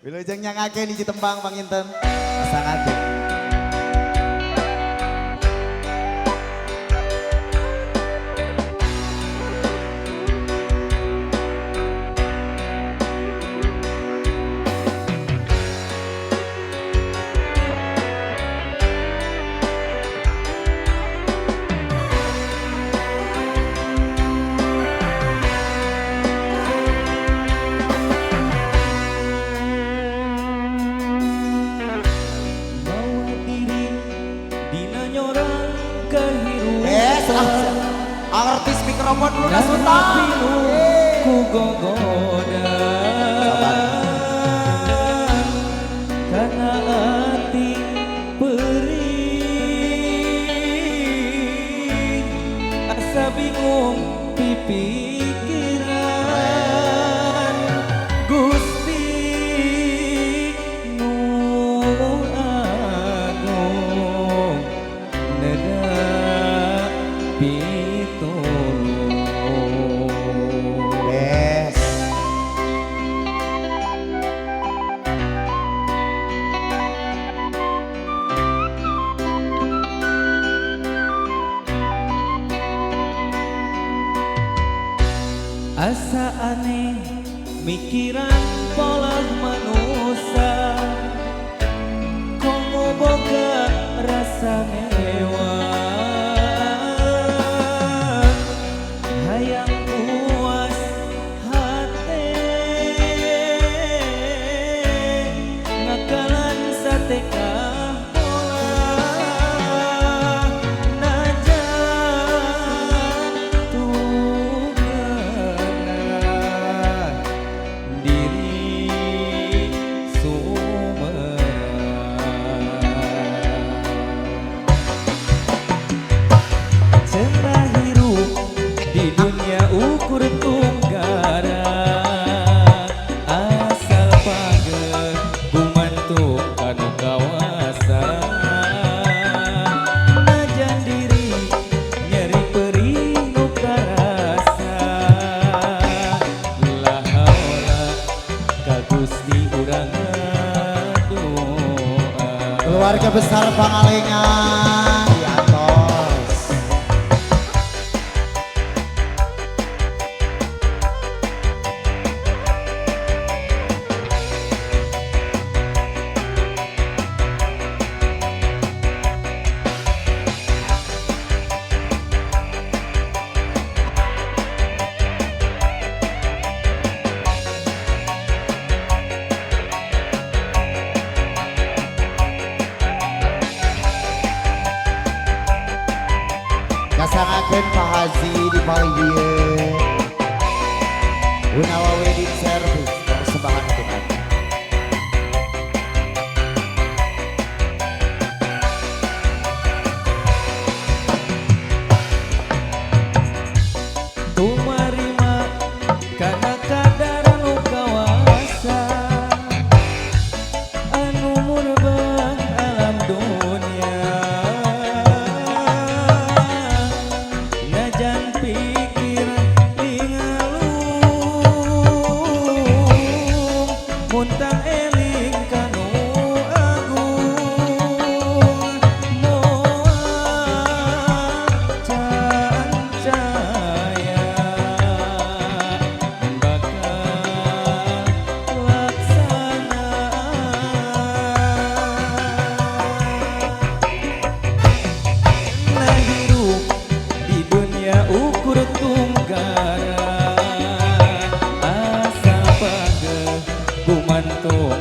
Wilujeng nyangake di Tembang Bang Inten. Sangat. Artis mikrofon lu udah sultan ku gogoda karena hati perih asa bingung pipikiran Gusti nu agung nedak asa aneh mikiran pola manusia komo boga rasa mewah hayang puas hati ngakalan sateka ukur tunggara asal pageh gumantung anu kawasan najan diri nyeri perih nu karasa lah haula ka Gusti urang doa keluarga besar Pangalengan di atas. Kasangakeun Pak Haji di Palieu Gunawa Wedding Service persembahan untuk Anda. tumarima kana kadar anu kawasa anu murbah alam dunia najan pikir lingalung muntang eling kanu agung moal cancaya bakal laksana nah hirup di dunia ukur tunggara asal pageh gumantung